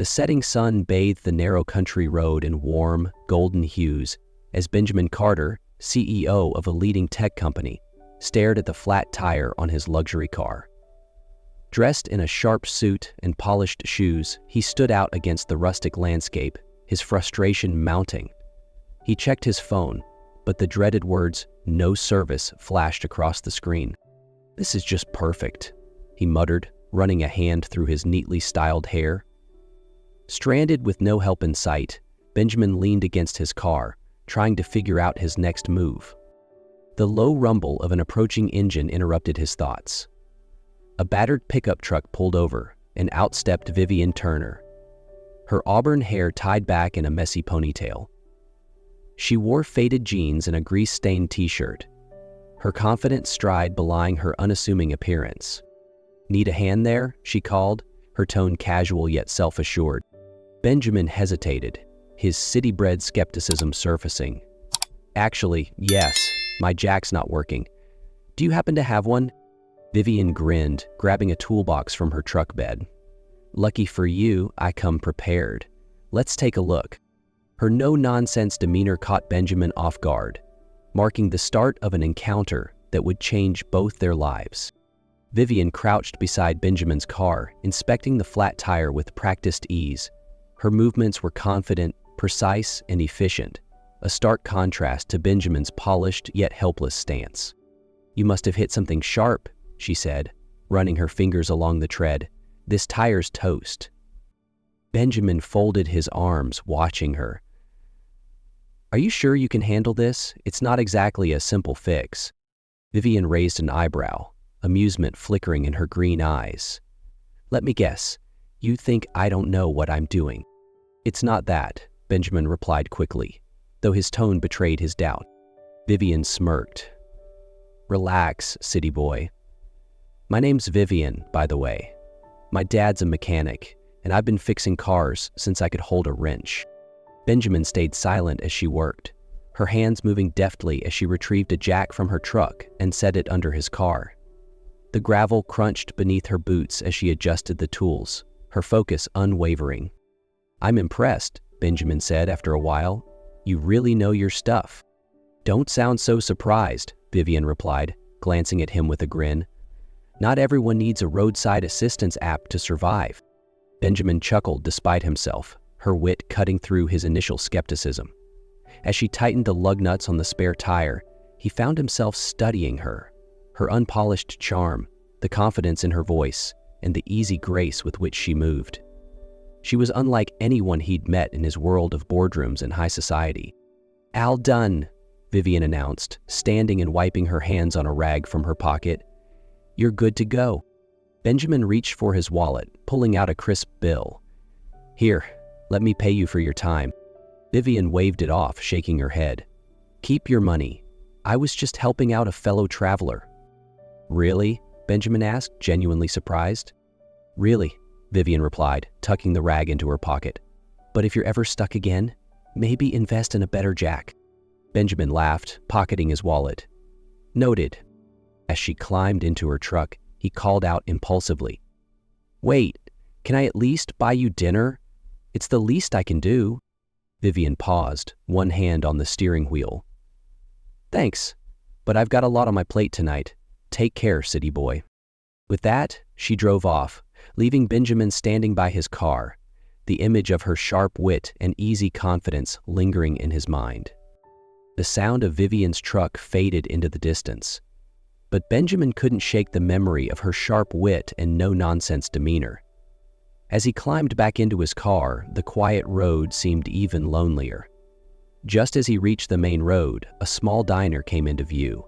setting sun bathed the narrow country road in warm, golden hues as Benjamin Carter, CEO of a leading tech company, stared at the flat tire on his luxury car. Dressed in a sharp suit and polished shoes, he stood out against the rustic landscape, his frustration mounting. He checked his phone, but the dreaded words, "no service," flashed across the screen. "This is just perfect," he muttered, running a hand through his neatly styled hair. Stranded with no help in sight, Benjamin leaned against his car, trying to figure out his next move. The low rumble of an approaching engine interrupted his thoughts. A battered pickup truck pulled over, and out stepped Vivian Turner, her auburn hair tied back in a messy ponytail. She wore faded jeans and a grease-stained t-shirt, her confident stride belying her unassuming appearance. "Need a hand there?" she called, her tone casual yet self-assured. Benjamin hesitated, his city-bred skepticism surfacing. "Actually, yes, my jack's not working. Do you happen to have one?" Vivian grinned, grabbing a toolbox from her truck bed. "Lucky for you, I come prepared. Let's take a look." Her no-nonsense demeanor caught Benjamin off guard, marking the start of an encounter that would change both their lives. Vivian crouched beside Benjamin's car, inspecting the flat tire with practiced ease. Her movements were confident, precise, and efficient, a stark contrast to Benjamin's polished yet helpless stance. "You must have hit something sharp," she said, running her fingers along the tread. "This tire's toast." Benjamin folded his arms, watching her. "Are you sure you can handle this? It's not exactly a simple fix." Vivian raised an eyebrow, amusement flickering in her green eyes. "Let me guess, you think I don't know what I'm doing." "It's not that," Benjamin replied quickly, though his tone betrayed his doubt. Vivian smirked. "Relax, city boy. My name's Vivian, by the way. My dad's a mechanic, and I've been fixing cars since I could hold a wrench." Benjamin stayed silent as she worked, her hands moving deftly as she retrieved a jack from her truck and set it under his car. The gravel crunched beneath her boots as she adjusted the tools, her focus unwavering. "I'm impressed," Benjamin said after a while. "You really know your stuff." "Don't sound so surprised," Vivian replied, glancing at him with a grin. "Not everyone needs a roadside assistance app to survive." Benjamin chuckled despite himself, her wit cutting through his initial skepticism. As she tightened the lug nuts on the spare tire, he found himself studying her unpolished charm, the confidence in her voice, and the easy grace with which she moved. She was unlike anyone he'd met in his world of boardrooms and high society. "All done," Vivian announced, standing and wiping her hands on a rag from her pocket. "You're good to go." Benjamin reached for his wallet, pulling out a crisp bill. "Here, let me pay you for your time." Vivian waved it off, shaking her head. "Keep your money. I was just helping out a fellow traveler." "Really?" Benjamin asked, genuinely surprised. "Really," Vivian replied, tucking the rag into her pocket. "But if you're ever stuck again, maybe invest in a better jack." Benjamin laughed, pocketing his wallet. "Noted." As she climbed into her truck, he called out impulsively, "Wait, can I at least buy you dinner? It's the least I can do." Vivian paused, one hand on the steering wheel. "Thanks, but I've got a lot on my plate tonight. Take care, city boy." With that, she drove off, leaving Benjamin standing by his car, the image of her sharp wit and easy confidence lingering in his mind. The sound of Vivian's truck faded into the distance, but Benjamin couldn't shake the memory of her sharp wit and no-nonsense demeanor. As he climbed back into his car, the quiet road seemed even lonelier. Just as he reached the main road, a small diner came into view,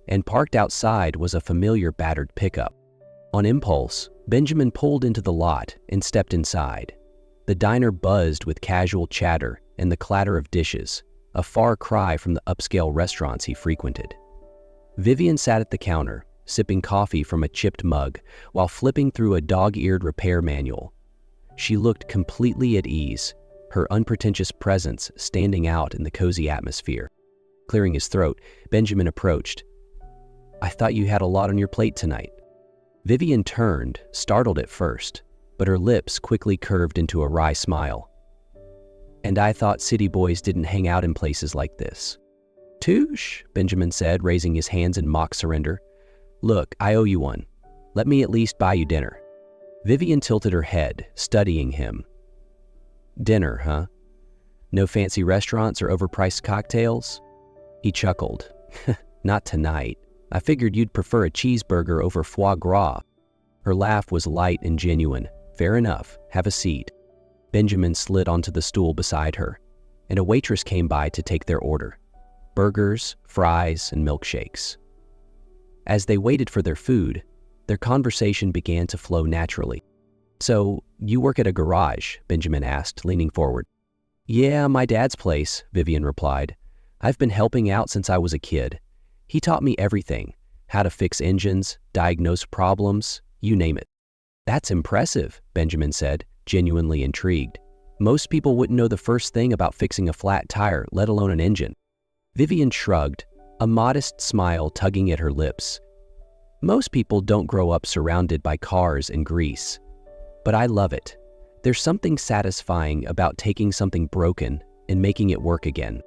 and parked outside was a familiar battered pickup. On impulse, Benjamin pulled into the lot and stepped inside. The diner buzzed with casual chatter and the clatter of dishes, a far cry from the upscale restaurants he frequented. Vivian sat at the counter, sipping coffee from a chipped mug while flipping through a dog-eared repair manual. She looked completely at ease, her unpretentious presence standing out in the cozy atmosphere. Clearing his throat, Benjamin approached. "I thought you had a lot on your plate tonight." Vivian turned, startled at first, but her lips quickly curved into a wry smile. "And I thought city boys didn't hang out in places like this." "Touche," Benjamin said, raising his hands in mock surrender. "Look, I owe you one. Let me at least buy you dinner." Vivian tilted her head, studying him. "Dinner, huh? No fancy restaurants or overpriced cocktails?" He chuckled. "Not tonight. I figured you'd prefer a cheeseburger over foie gras." Her laugh was light and genuine. "Fair enough. Have a seat." Benjamin slid onto the stool beside her, and a waitress came by to take their order: burgers, fries, and milkshakes. As they waited for their food, their conversation began to flow naturally. "So, you work at a garage?" Benjamin asked, leaning forward. "Yeah, my dad's place," Vivian replied. "I've been helping out since I was a kid. He taught me everything: how to fix engines, diagnose problems, you name it." "That's impressive," Benjamin said, genuinely intrigued. "Most people wouldn't know the first thing about fixing a flat tire, let alone an engine." Vivian shrugged, a modest smile tugging at her lips. "Most people don't grow up surrounded by cars and grease. But I love it. There's something satisfying about taking something broken and making it work again."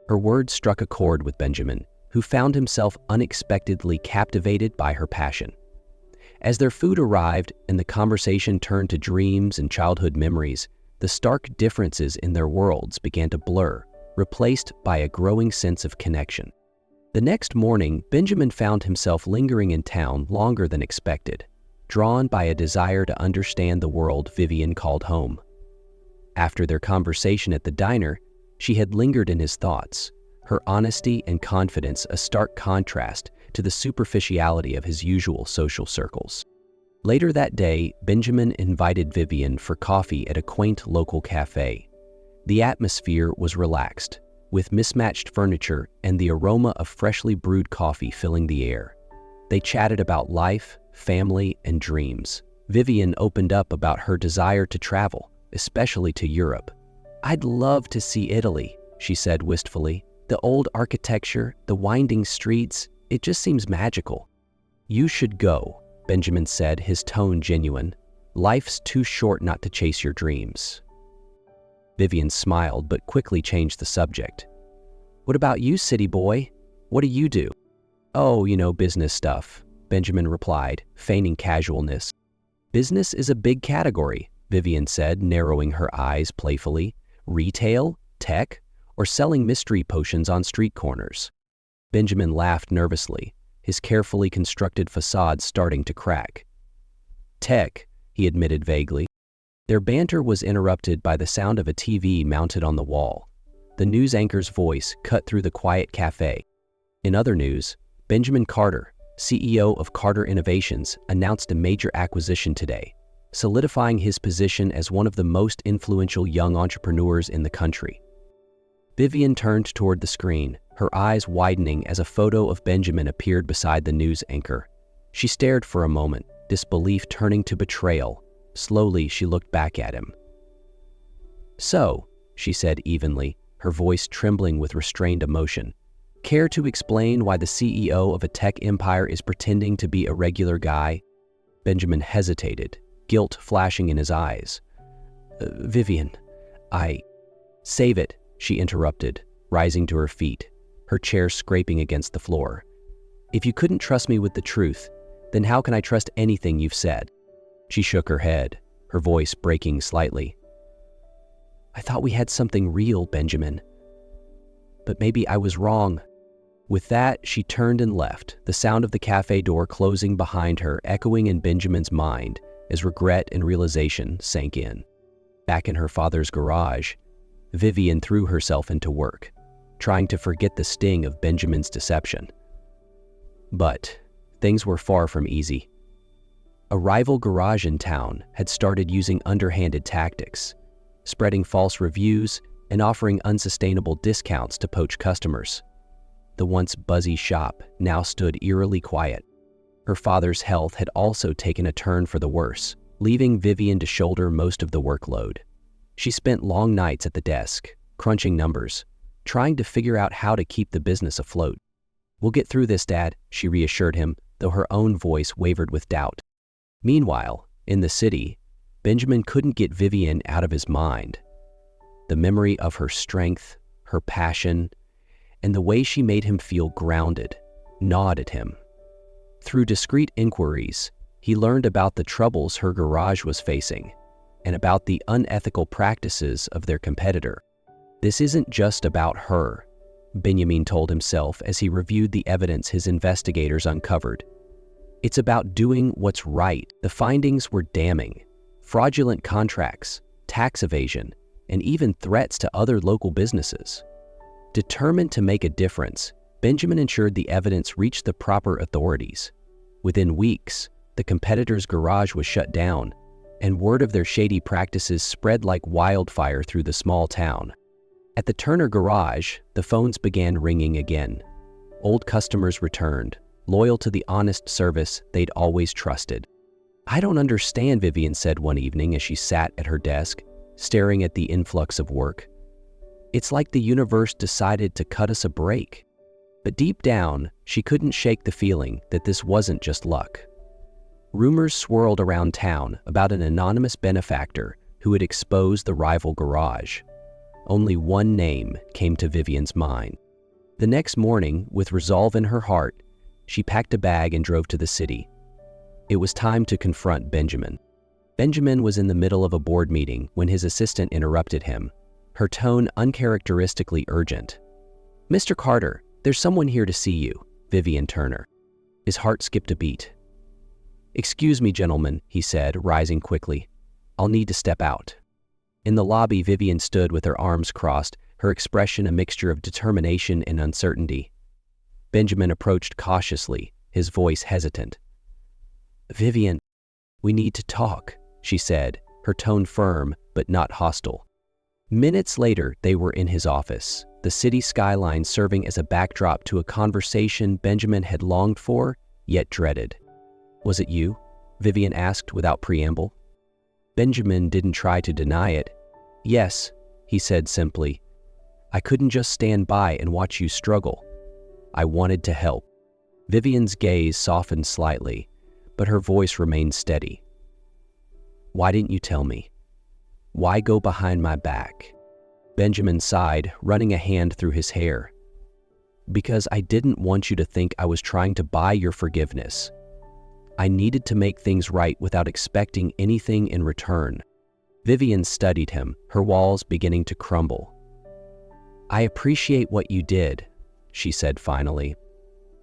Her words struck a chord with Benjamin, who found himself unexpectedly captivated by her passion. As their food arrived and the conversation turned to dreams and childhood memories, the stark differences in their worlds began to blur, replaced by a growing sense of connection. The next morning, Benjamin found himself lingering in town longer than expected, drawn by a desire to understand the world Vivian called home. After their conversation at the diner, she had lingered in his thoughts, her honesty and confidence a stark contrast to the superficiality of his usual social circles. Later that day, Benjamin invited Vivian for coffee at a quaint local cafe. The atmosphere was relaxed, with mismatched furniture and the aroma of freshly brewed coffee filling the air. They chatted about life, family, and dreams. Vivian opened up about her desire to travel, especially to Europe. "I'd love to see Italy," she said wistfully. "The old architecture, the winding streets, it just seems magical." "You should go," Benjamin said, his tone genuine. "Life's too short not to chase your dreams." Vivian smiled but quickly changed the subject. "What about you, city boy? What do you do?" "Oh, business stuff," Benjamin replied, feigning casualness. "Business is a big category," Vivian said, narrowing her eyes playfully. "Retail? Tech? Or selling mystery potions on street corners?" Benjamin laughed nervously, his carefully constructed facade starting to crack. "Tech," he admitted vaguely. Their banter was interrupted by the sound of a TV mounted on the wall. The news anchor's voice cut through the quiet cafe. In other news, Benjamin Carter, CEO of Carter Innovations, announced a major acquisition today, solidifying his position as one of the most influential young entrepreneurs in the country. Vivian turned toward the screen, her eyes widening as a photo of Benjamin appeared beside the news anchor. She stared for a moment, disbelief turning to betrayal. Slowly, she looked back at him. "So," she said evenly, her voice trembling with restrained emotion, "care to explain why the CEO of a tech empire is pretending to be a regular guy?" Benjamin hesitated, guilt flashing in his eyes. Vivian, Save it," she interrupted, rising to her feet, her chair scraping against the floor. "If you couldn't trust me with the truth, then how can I trust anything you've said?" She shook her head, her voice breaking slightly. "I thought we had something real, Benjamin. But maybe I was wrong." With that, she turned and left, the sound of the cafe door closing behind her echoing in Benjamin's mind as regret and realization sank in. Back in her father's garage, Vivian threw herself into work, trying to forget the sting of Benjamin's deception. But things were far from easy. A rival garage in town had started using underhanded tactics, spreading false reviews and offering unsustainable discounts to poach customers. The once buzzy shop now stood eerily quiet. Her father's health had also taken a turn for the worse, leaving Vivian to shoulder most of the workload. She spent long nights at the desk, crunching numbers, trying to figure out how to keep the business afloat. "We'll get through this, Dad," she reassured him, though her own voice wavered with doubt. Meanwhile, in the city, Benjamin couldn't get Vivian out of his mind. The memory of her strength, her passion, and the way she made him feel grounded gnawed at him. Through discreet inquiries, he learned about the troubles her garage was facing and about the unethical practices of their competitor. This isn't just about her, Benjamin told himself as he reviewed the evidence his investigators uncovered. It's about doing what's right. The findings were damning. Fraudulent contracts, tax evasion, and even threats to other local businesses. Determined to make a difference, Benjamin ensured the evidence reached the proper authorities. Within weeks, the competitor's garage was shut down, and word of their shady practices spread like wildfire through the small town. At the Turner garage, the phones began ringing again. Old customers returned, loyal to the honest service they'd always trusted. "I don't understand," Vivian said one evening as she sat at her desk, staring at the influx of work. "It's like the universe decided to cut us a break." But deep down, she couldn't shake the feeling that this wasn't just luck. Rumors swirled around town about an anonymous benefactor who had exposed the rival garage. Only one name came to Vivian's mind. The next morning, with resolve in her heart, she packed a bag and drove to the city. It was time to confront Benjamin. Benjamin was in the middle of a board meeting when his assistant interrupted him, her tone uncharacteristically urgent. "Mr. Carter, there's someone here to see you, Vivian Turner." His heart skipped a beat. "Excuse me, gentlemen," he said, rising quickly. "I'll need to step out." In the lobby, Vivian stood with her arms crossed, her expression a mixture of determination and uncertainty. Benjamin approached cautiously, his voice hesitant. "Vivian, we need to talk," she said, her tone firm but not hostile. Minutes later, they were in his office, the city skyline serving as a backdrop to a conversation Benjamin had longed for, yet dreaded. "Was it you?" Vivian asked without preamble. Benjamin didn't try to deny it. "Yes," he said simply. "I couldn't just stand by and watch you struggle. I wanted to help." Vivian's gaze softened slightly, but her voice remained steady. "Why didn't you tell me? Why go behind my back?" Benjamin sighed, running a hand through his hair. "Because I didn't want you to think I was trying to buy your forgiveness. I needed to make things right without expecting anything in return." Vivian studied him, her walls beginning to crumble. "I appreciate what you did," she said finally,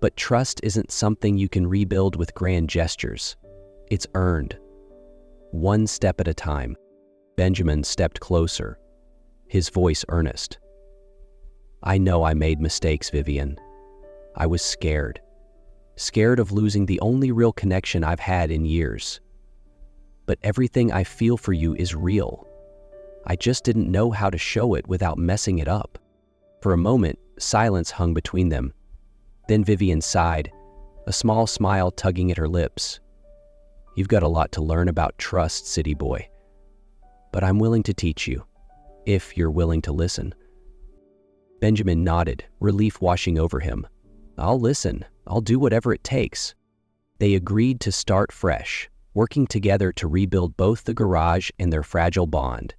"but trust isn't something you can rebuild with grand gestures. It's earned. One step at a time." Benjamin stepped closer, his voice earnest. "I know I made mistakes, Vivian. I was scared. Scared of losing the only real connection I've had in years. But everything I feel for you is real. I just didn't know how to show it without messing it up." For a moment, silence hung between them. Then Vivian sighed, a small smile tugging at her lips. "You've got a lot to learn about trust, city boy. But I'm willing to teach you, if you're willing to listen." Benjamin nodded, relief washing over him. "I'll listen. I'll do whatever it takes." They agreed to start fresh, working together to rebuild both the garage and their fragile bond.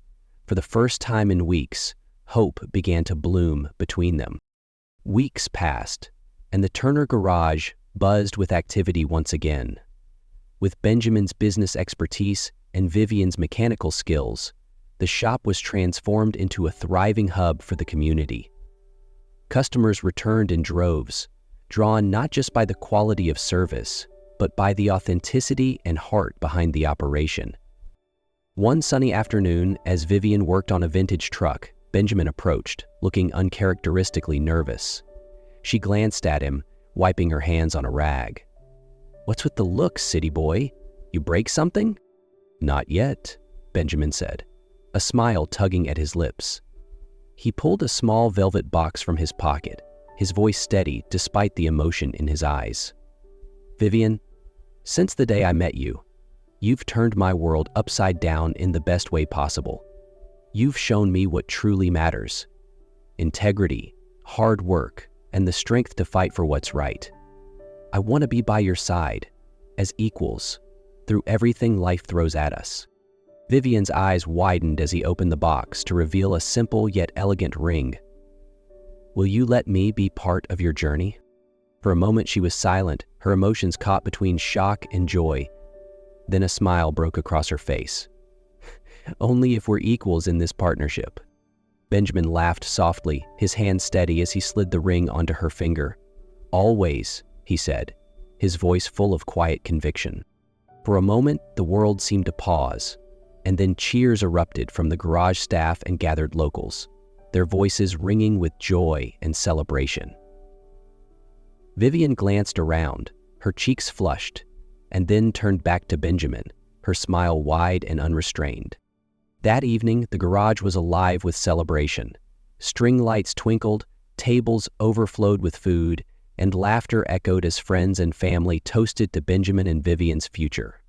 For the first time in weeks, hope began to bloom between them. Weeks passed, and the Turner garage buzzed with activity once again. With Benjamin's business expertise and Vivian's mechanical skills, the shop was transformed into a thriving hub for the community. Customers returned in droves, drawn not just by the quality of service, but by the authenticity and heart behind the operation. One sunny afternoon, as Vivian worked on a vintage truck, Benjamin approached, looking uncharacteristically nervous. She glanced at him, wiping her hands on a rag. "What's with the looks, city boy? You break something?" "Not yet," Benjamin said, a smile tugging at his lips. He pulled a small velvet box from his pocket, his voice steady despite the emotion in his eyes. "Vivian, since the day I met you, you've turned my world upside down in the best way possible. You've shown me what truly matters: integrity, hard work, and the strength to fight for what's right. I want to be by your side, as equals, through everything life throws at us." Vivian's eyes widened as he opened the box to reveal a simple yet elegant ring. "Will you let me be part of your journey?" For a moment she was silent, her emotions caught between shock and joy. Then a smile broke across her face. "Only if we're equals in this partnership." Benjamin laughed softly, his hand steady as he slid the ring onto her finger. "Always," he said, his voice full of quiet conviction. For a moment, the world seemed to pause, and then cheers erupted from the garage staff and gathered locals, their voices ringing with joy and celebration. Vivian glanced around, her cheeks flushed, and then turned back to Benjamin, her smile wide and unrestrained. That evening, the garage was alive with celebration. String lights twinkled, tables overflowed with food, and laughter echoed as friends and family toasted to Benjamin and Vivian's future.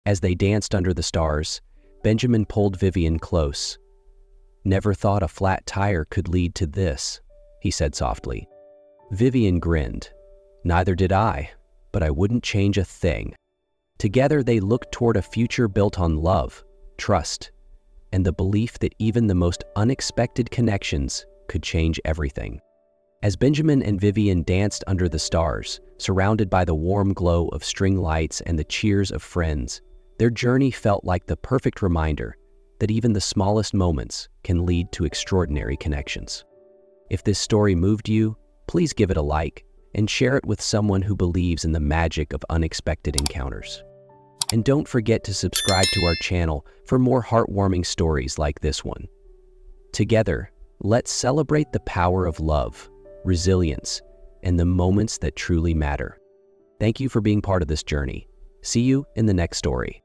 As they danced under the stars, Benjamin pulled Vivian close. "Never thought a flat tire could lead to this," he said softly. Vivian grinned. "Neither did I, but I wouldn't change a thing." Together they looked toward a future built on love, trust, and the belief that even the most unexpected connections could change everything. As Benjamin and Vivian danced under the stars, surrounded by the warm glow of string lights and the cheers of friends, their journey felt like the perfect reminder that even the smallest moments can lead to extraordinary connections. If this story moved you, please give it a like and share it with someone who believes in the magic of unexpected encounters. And don't forget to subscribe to our channel for more heartwarming stories like this one. Together, let's celebrate the power of love, resilience, and the moments that truly matter. Thank you for being part of this journey. See you in the next story.